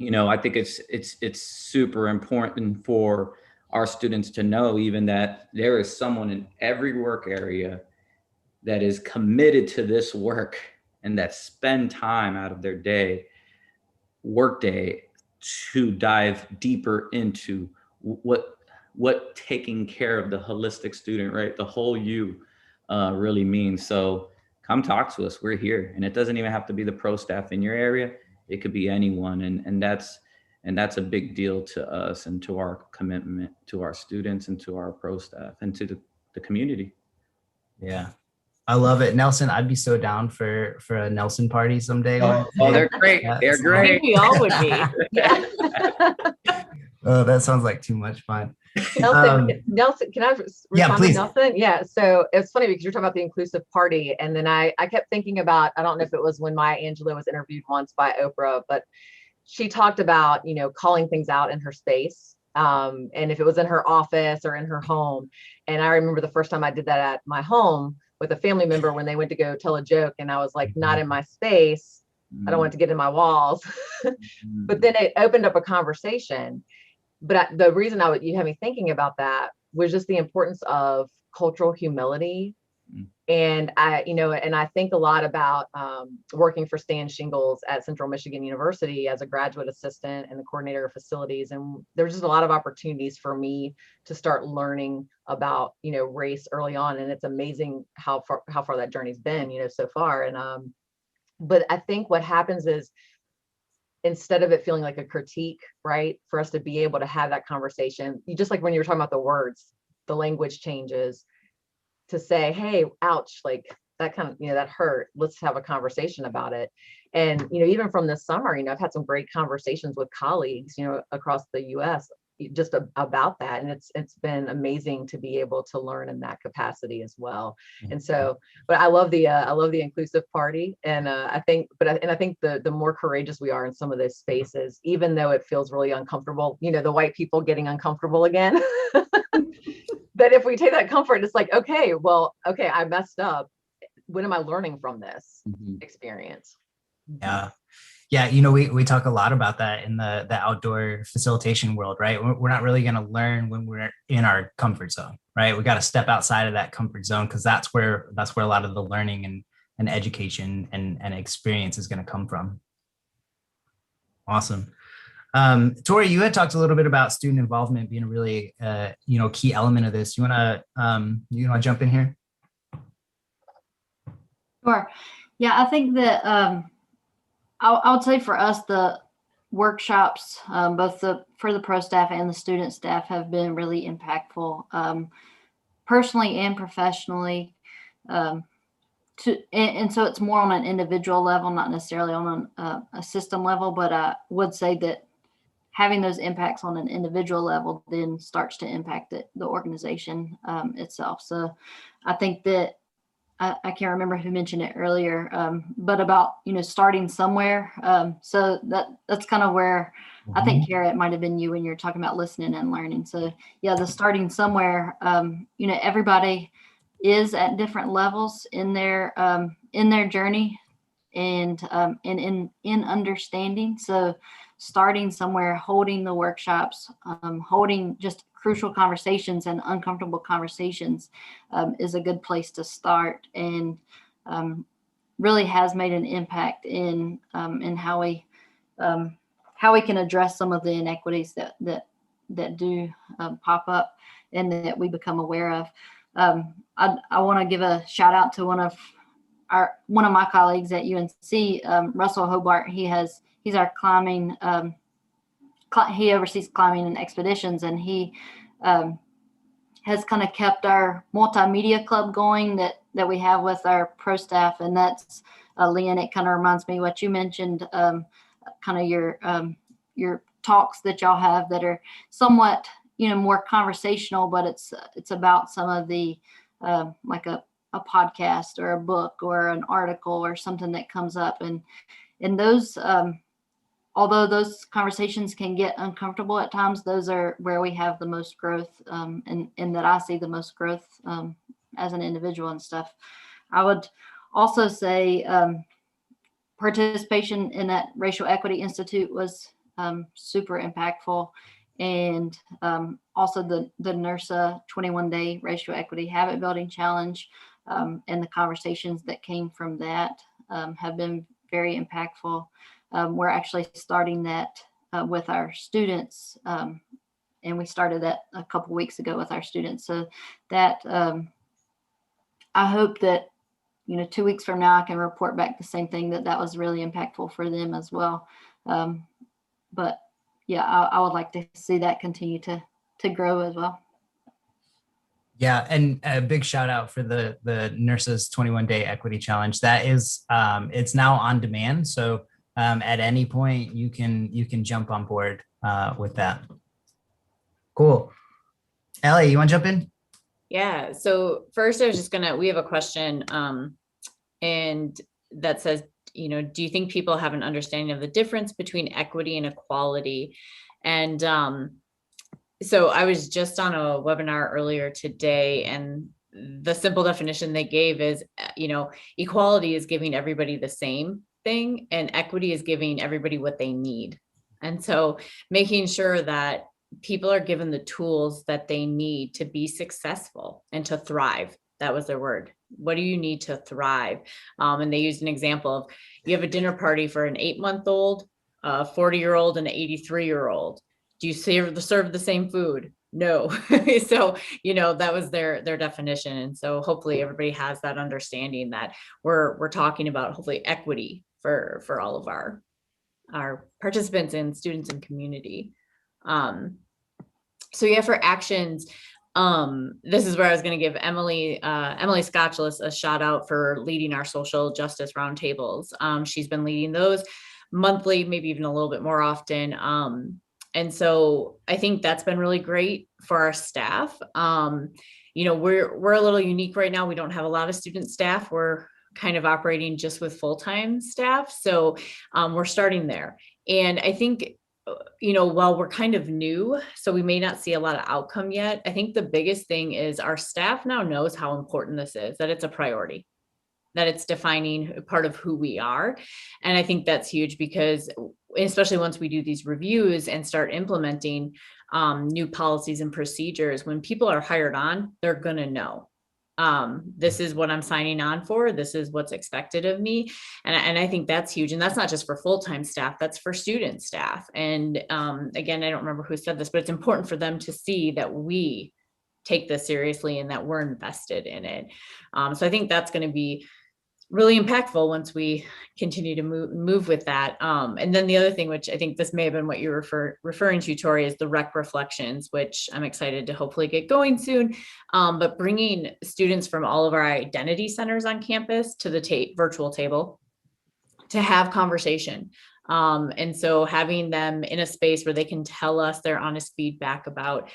I think it's super important for our students to know even that there is someone in every work area that is committed to this work and that spend time out of their workday to dive deeper into what taking care of the holistic student, right? The whole you really means. So come talk to us. We're here. And it doesn't even have to be the pro staff in your area. It could be anyone. And that's a big deal to us and to our commitment to our students and to our pro staff and to the community. Yeah, I love it. Nelson, I'd be so down for a Nelson party someday. Oh, they're great. They're great. I think we all would be. Yeah. Oh, that sounds like too much fun. Nelson, can I respond yeah, please. to Nelson? Yeah, so it's funny because you're talking about the inclusive party. And then I kept thinking about, I don't know if it was when Maya Angelou was interviewed once by Oprah, but she talked about, calling things out in her space. And if it was in her office or in her home. And I remember the first time I did that at my home with a family member when they went to go tell a joke and I was like, not in my space. I don't want it to get in my walls. But then it opened up a conversation. But the reason you had me thinking about that was just the importance of cultural humility. And I think a lot about working for Stan Shingles at Central Michigan University as a graduate assistant and the coordinator of facilities. And there's just a lot of opportunities for me to start learning about, race early on. And it's amazing how far that journey's been, so far. And But I think what happens is, instead of it feeling like a critique, right, for us to be able to have that conversation, you just like when you were talking about the words, the language changes to say, hey, ouch, like that kind of, that hurt. Let's have a conversation about it. And, even from this summer, I've had some great conversations with colleagues, across the US just about that. And it's been amazing to be able to learn in that capacity as well. And so, but I love the inclusive party. And I think the more courageous we are in some of those spaces, even though it feels really uncomfortable, the white people getting uncomfortable again, that if we take that comfort, it's like, okay, I messed up. What am I learning from this experience? Yeah. We talk a lot about that in the outdoor facilitation world, right? We're not really going to learn when we're in our comfort zone, right? We got to step outside of that comfort zone, because that's where a lot of the learning and education and experience is going to come from. Awesome. Tori, you had talked a little bit about student involvement being a really, key element of this. You want to jump in here? Sure. Yeah, I think that I would say for us, the workshops, both for the pro staff and the student staff, have been really impactful, personally and professionally. And so it's more on an individual level, not necessarily on a system level, but I would say that having those impacts on an individual level then starts to impact the organization itself. So I think that I can't remember who mentioned it earlier, but about, starting somewhere. So that's kind of where I think, Cara, it might have been you when you're talking about listening and learning. So yeah, the starting somewhere, everybody is at different levels in their journey and in understanding. So starting somewhere, holding the workshops, holding just crucial conversations and uncomfortable conversations is a good place to start, and really has made an impact in how we can address some of the inequities that do pop up and that we become aware of. I want to give a shout out to one of my colleagues at UNC, Russell Hobart. He's our climbing. He oversees climbing and expeditions, and he has kind of kept our multimedia club going that we have with our pro staff, and that's Leigh. And it kind of reminds me what you mentioned, kind of your talks that y'all have that are somewhat more conversational, but it's about some of the like a podcast or a book or an article or something that comes up, and those although those conversations can get uncomfortable at times, those are where we have the most growth, and that I see the most growth as an individual and stuff. I would also say participation in that Racial Equity Institute was super impactful, and also the NIRSA 21-day Racial Equity Habit Building Challenge and the conversations that came from that have been very impactful. We're actually starting that with our students, and we started that a couple weeks ago with our students. So that I hope that 2 weeks from now I can report back the same thing, that was really impactful for them as well. But yeah, I would like to see that continue to grow as well. Yeah, and a big shout out for the NIRSA's 21-day equity challenge. That is, it's now on demand. So at any point you can jump on board with that. Cool. Ellie, you want to jump in? Yeah. So first, we have a question, and that says, do you think people have an understanding of the difference between equity and equality? And so I was just on a webinar earlier today, and the simple definition they gave is, equality is giving everybody the same thing, and equity is giving everybody what they need. And so making sure that people are given the tools that they need to be successful and to thrive. That was their word. What do you need to thrive? And they used an example of, you have a dinner party for an 8-month-old, a 40-year-old, and an 83-year-old. Do you serve the same food? No. So, that was their definition. And so hopefully everybody has that understanding that we're talking about hopefully equity for all of our participants and students and community. So yeah, for actions, this is where I was going to give Emily Scotchless a shout out for leading our social justice roundtables. She's been leading those monthly, maybe even a little bit more often. And so I think that's been really great for our staff. You know, we're a little unique right now. We don't have a lot of student staff. We're kind of operating just with full-time staff. So we're starting there. And I think, you know, while we're kind of new, so we may not see a lot of outcome yet, I think the biggest thing is our staff now knows how important this is, that it's a priority, that it's defining part of who we are. And I think that's huge because especially once we do these reviews and start implementing new policies and procedures, when people are hired on, they're going to know. This is what I'm signing on for. This is what's expected of me. And I think that's huge. And that's not just for full-time staff, that's for student staff. And again, I don't remember who said this, but it's important for them to see that we take this seriously and that we're invested in it. So I think that's going to be really impactful once we continue to move with that. And then the other thing, which I think this may have been what you're referring to, Tori, is the rec reflections, which I'm excited to hopefully get going soon. But bringing students from all of our identity centers on campus to the virtual table to have conversation. And so having them in a space where they can tell us their honest feedback about,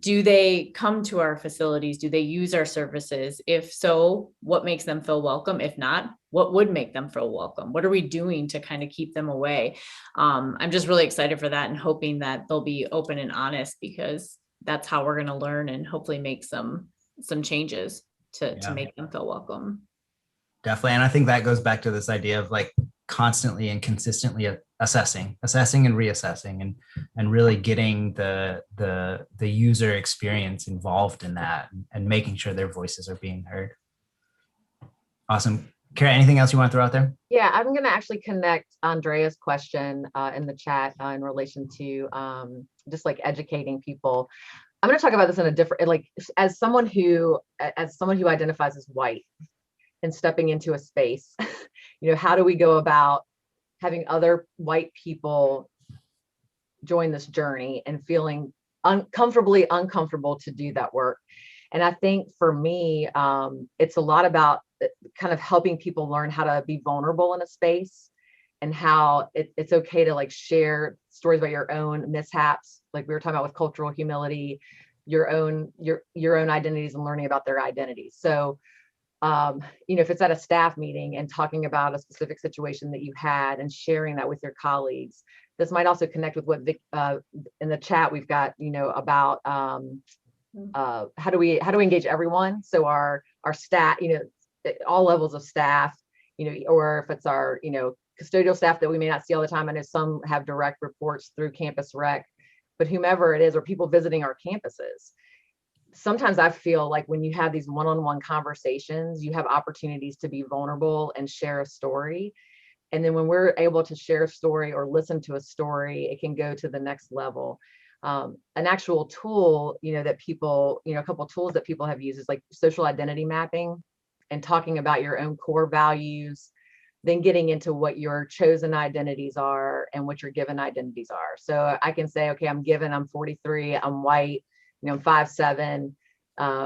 do they come to our facilities? Do they use our services? If so, what makes them feel welcome? If not, what would make them feel welcome? What are we doing to kind of keep them away? I'm just really excited for that and hoping that they'll be open and honest, because that's how we're going to learn and hopefully make some changes to make them feel welcome. Definitely. And I think that goes back to this idea of like constantly and consistently assessing and reassessing and really getting the user experience involved in that and making sure their voices are being heard. Awesome. Cara, anything else you want to throw out there? Yeah, I'm going to actually connect Andrea's question in the chat in relation to just like educating people. I'm going to talk about this in a different, like as someone who identifies as white and stepping into a space, you know, how do we go about having other white people join this journey and feeling uncomfortable to do that work? And I think for me, it's a lot about kind of helping people learn how to be vulnerable in a space and how it's okay to like share stories about your own mishaps. Like we were talking about with cultural humility, your own identities and learning about their identities. So you know, if it's at a staff meeting and talking about a specific situation that you had and sharing that with your colleagues, this might also connect with what Vic, in the chat we've got, you know, about how do we engage everyone? So our staff, you know, all levels of staff, you know, or if it's our, you know, custodial staff that we may not see all the time. I know some have direct reports through campus rec, but whomever it is, or people visiting our campuses. Sometimes I feel like when you have these one-on-one conversations, you have opportunities to be vulnerable and share a story. And then when we're able to share a story or listen to a story, it can go to the next level. An actual tool, you know, that people, you know, a couple of tools that people have used is like social identity mapping and talking about your own core values, then getting into what your chosen identities are and what your given identities are. So I can say, okay, I'm 43, I'm white, you know, I'm 5'7",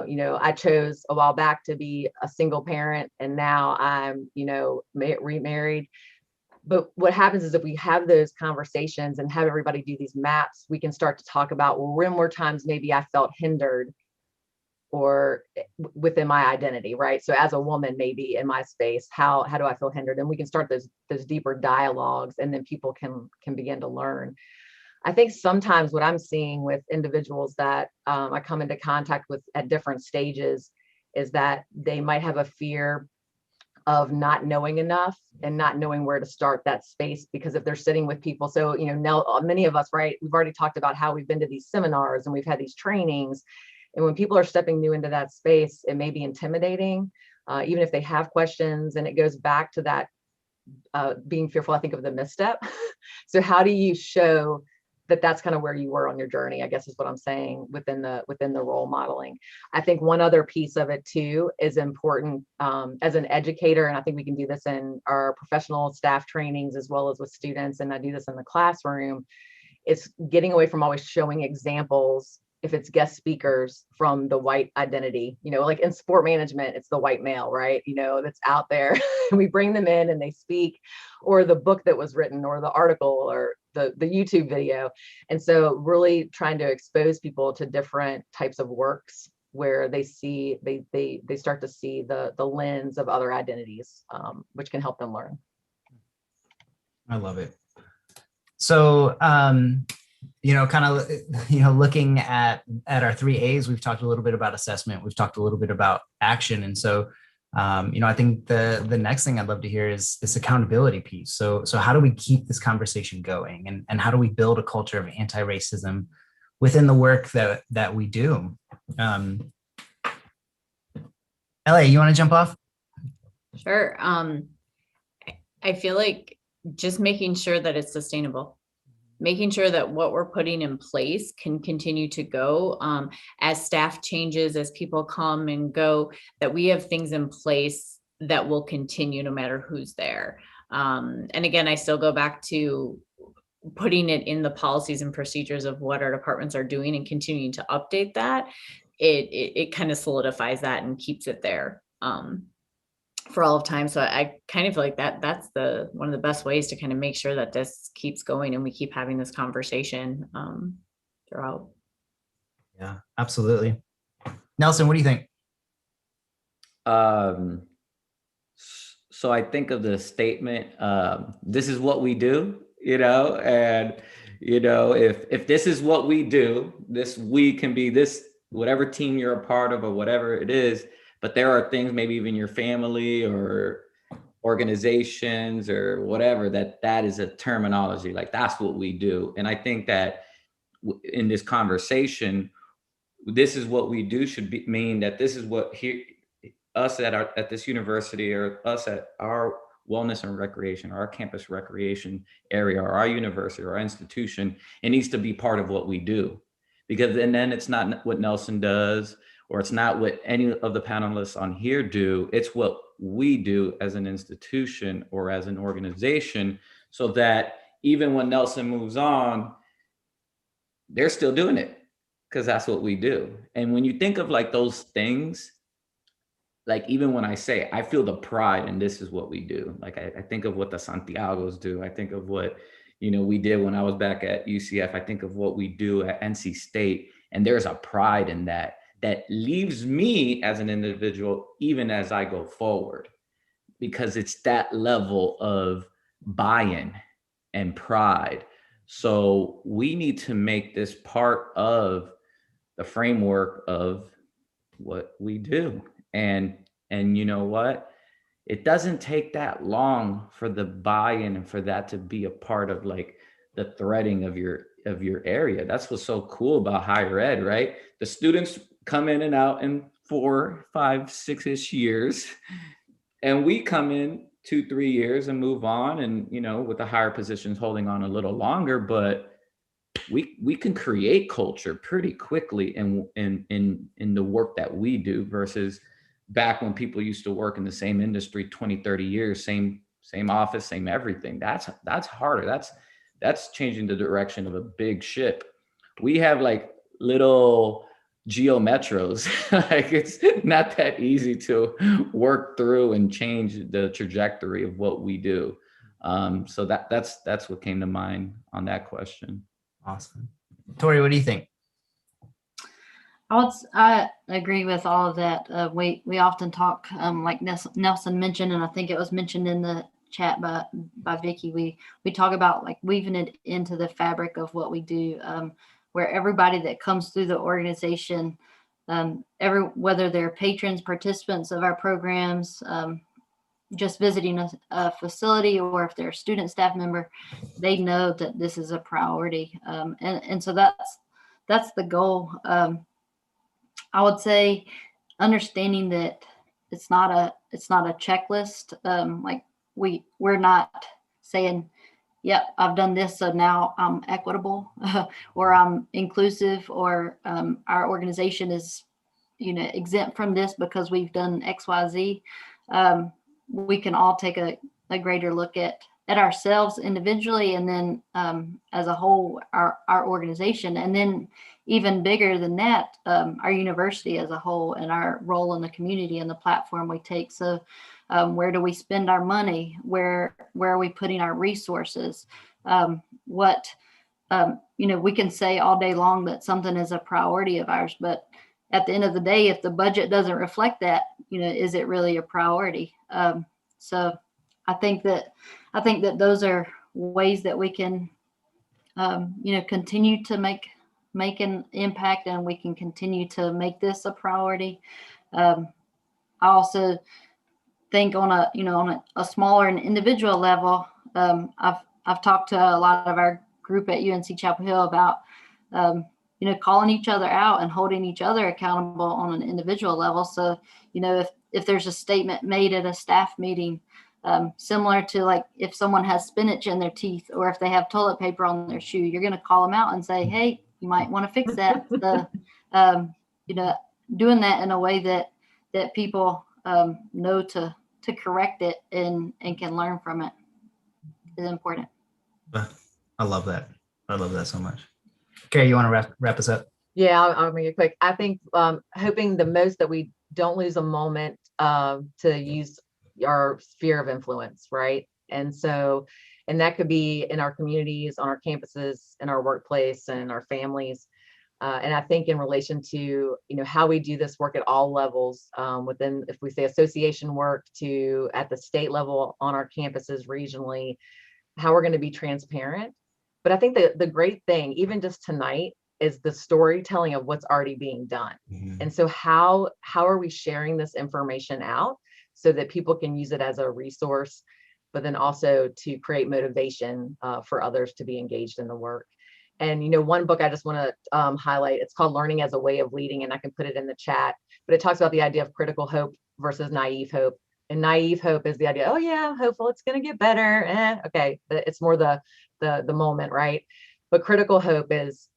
you know, I chose a while back to be a single parent and now I'm, you know, remarried. But what happens is if we have those conversations and have everybody do these maps, we can start to talk about, well, when were times maybe I felt hindered or within my identity, right? So as a woman, maybe in my space, how do I feel hindered? And we can start those deeper dialogues, and then people can begin to learn. I think sometimes what I'm seeing with individuals that I come into contact with at different stages is that they might have a fear of not knowing enough and not knowing where to start that space, because if they're sitting with people, so, you know, many of us, right, we've already talked about how we've been to these seminars and we've had these trainings. And when people are stepping new into that space, it may be intimidating, even if they have questions. And it goes back to that being fearful, I think, of the misstep. So how do you show that's kind of where you were on your journey, I guess is what I'm saying within the role modeling. I think one other piece of it too is important as an educator, and I think we can do this in our professional staff trainings as well as with students, and I do this in the classroom. It's getting away from always showing examples, if it's guest speakers, from the white identity, like in sport management, it's the white male, right? That's out there. We bring them in and they speak, or the book that was written, or the article, or the YouTube video. And so really trying to expose people to different types of works where they start to see the lens of other identities, which can help them learn. I love it. So, looking at our 3 A's, we've talked a little bit about assessment. We've talked a little bit about action. And so, I think the next thing I'd love to hear is this accountability piece. So how do we keep this conversation going, and how do we build a culture of anti-racism within the work that we do? LA, you want to jump off? Sure. I feel like just making sure that it's sustainable, making sure that what we're putting in place can continue to go as staff changes, as people come and go, that we have things in place that will continue no matter who's there. And again, I still go back to putting it in the policies and procedures of what our departments are doing and continuing to update that. It kind of solidifies that and keeps it there for all of time. So I kind of feel like that's one of the best ways to kind of make sure that this keeps going and we keep having this conversation throughout. Yeah, absolutely. Nelson, what do you think? So I think of the statement, this is what we do, and if this is what we do, we can be this, whatever team you're a part of or whatever it is. But there are things, maybe even your family or organizations or whatever, that is a terminology, like that's what we do. And I think that in this conversation, this is what we do should mean that this is what us at this university, or us at our wellness and recreation, or our campus recreation area, or our university or our institution, it needs to be part of what we do. Because then it's not what Nelson does, or it's not what any of the panelists on here do. It's what we do as an institution or as an organization, so that even when Nelson moves on, they're still doing it, because that's what we do. And when you think of like those things, like even when I say, I feel the pride and this is what we do. Like I think of what the Santiagos do. I think of what, we did when I was back at UCF. I think of what we do at NC State. And there's a pride in that leaves me as an individual, even as I go forward, because it's that level of buy-in and pride. So we need to make this part of the framework of what we do. And you know what? It doesn't take that long for the buy-in and for that to be a part of like the threading of your area. That's what's so cool about higher ed, right? The students come in and out in 4, 5, 6-ish years, and we come in 2, 3 years and move on, and with the higher positions holding on a little longer, but we can create culture pretty quickly in the work that we do, versus back when people used to work in the same industry 20, 30 years, same office, same everything. That's harder. That's changing the direction of a big ship. We have like little geo metros. Like it's not that easy to work through and change the trajectory of what we do. So that's what came to mind on that question. Awesome. Tori, what do you think? I agree with all of that. We often talk, like Nelson mentioned, and I think it was mentioned in the chat by Vicky. We talk about like weaving it into the fabric of what we do, where everybody that comes through the organization, whether they're patrons, participants of our programs, just visiting a facility, or if they're a student staff member, they know that this is a priority, and so that's the goal. I would say understanding that it's not a checklist. Like we're not saying yep, I've done this, so now I'm equitable or I'm inclusive, or our organization is, exempt from this because we've done XYZ. We can all take a greater look at ourselves individually, and then as a whole, our organization, and then even bigger than that, our university as a whole, and our role in the community and the platform we take. So where do we spend our money? Where are we putting our resources? We can say all day long that something is a priority of ours, but at the end of the day, if the budget doesn't reflect that, is it really a priority? So I think that those are ways that we can, continue to make an impact, and we can continue to make this a priority. I also think on a smaller and individual level, I've talked to a lot of our group at UNC Chapel Hill about, calling each other out and holding each other accountable on an individual level. So, if there's a statement made at a staff meeting, similar to like if someone has spinach in their teeth, or if they have toilet paper on their shoe, you're going to call them out and say, hey, you might want to fix that. Doing that in a way that people know to correct it and can learn from it is important. I love that. I love that so much. Okay, you want to wrap us up? Yeah, I'll make it quick. I think hoping the most that we don't lose a moment to use our sphere of influence, right? And that could be in our communities, on our campuses, in our workplace, and our families. And I think in relation to, how we do this work at all levels, within, if we say association work, to at the state level, on our campuses regionally, how we're going to be transparent. But I think the great thing, even just tonight, is the storytelling of what's already being done. Mm-hmm. And so how are we sharing this information out so that people can use it as a resource, but then also to create motivation for others to be engaged in the work. And, one book I just want to highlight, it's called Learning as a Way of Leading, and I can put it in the chat, but it talks about the idea of critical hope versus naive hope. And naive hope is the idea, oh yeah, I'm hopeful it's going to get better. Okay, it's more the moment, right? But critical hope is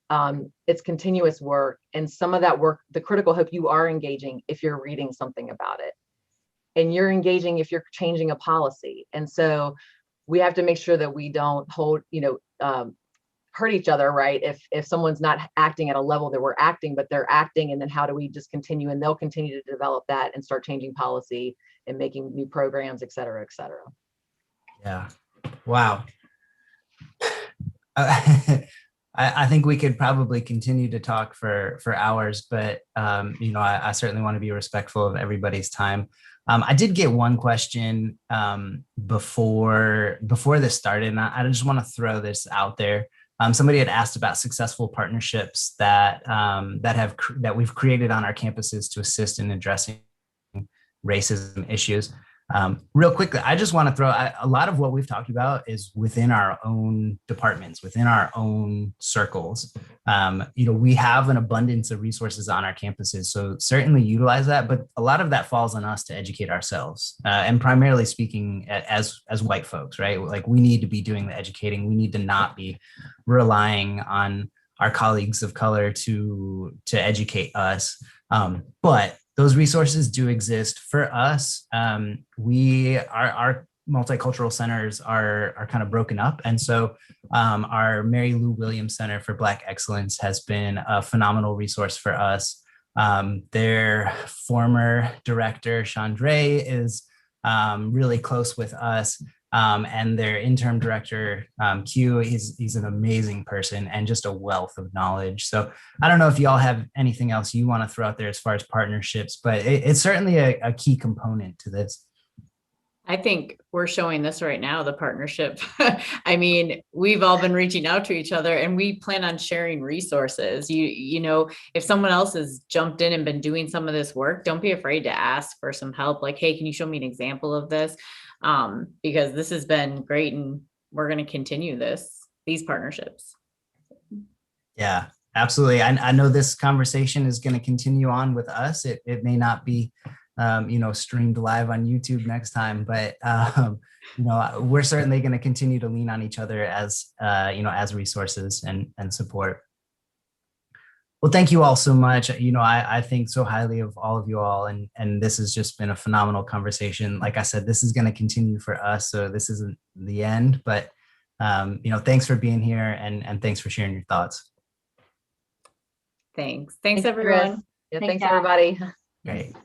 it's continuous work. And some of that work, the critical hope, you are engaging if you're reading something about it. And you're engaging if you're changing a policy. And so we have to make sure that we don't hurt each other, right? If someone's not acting at a level that we're acting, but they're acting, and then how do we just continue, and they'll continue to develop that and start changing policy and making new programs, et cetera, et cetera. Yeah. Wow. I think we could probably continue to talk for hours, but I certainly want to be respectful of everybody's time. I did get one question before this started, and I just want to throw this out there. Somebody had asked about successful partnerships that we've created on our campuses to assist in addressing racism issues. Real quickly, I just want to throw a lot of what we've talked about is within our own departments, within our own circles. We have an abundance of resources on our campuses, so certainly utilize that. But a lot of that falls on us to educate ourselves, and primarily speaking, as white folks, right? Like, we need to be doing the educating. We need to not be relying on our colleagues of color to educate us. But those resources do exist for us. Our multicultural centers are kind of broken up. And so our Mary Lou Williams Center for Black Excellence has been a phenomenal resource for us. Their former director, Chandra, is really close with us. And their interim director, Q, he's an amazing person and just a wealth of knowledge. So I don't know if y'all have anything else you want to throw out there as far as partnerships, but it's certainly a key component to this. I think we're showing this right now, the partnership. I mean, we've all been reaching out to each other, and we plan on sharing resources. If someone else has jumped in and been doing some of this work, don't be afraid to ask for some help. Like, hey, can you show me an example of this? Because this has been great, and we're going to continue these partnerships. Yeah, absolutely. I know this conversation is going to continue on with us. It may not be streamed live on YouTube next time. But we're certainly going to continue to lean on each other as as resources and support. Well, thank you all so much. I think so highly of all of you all, and this has just been a phenomenal conversation. Like I said, this is going to continue for us, so this isn't the end. But thanks for being here, and thanks for sharing your thoughts. Thanks Thanks, everyone. Chris. Yeah, Thanks, thanks everybody. Great.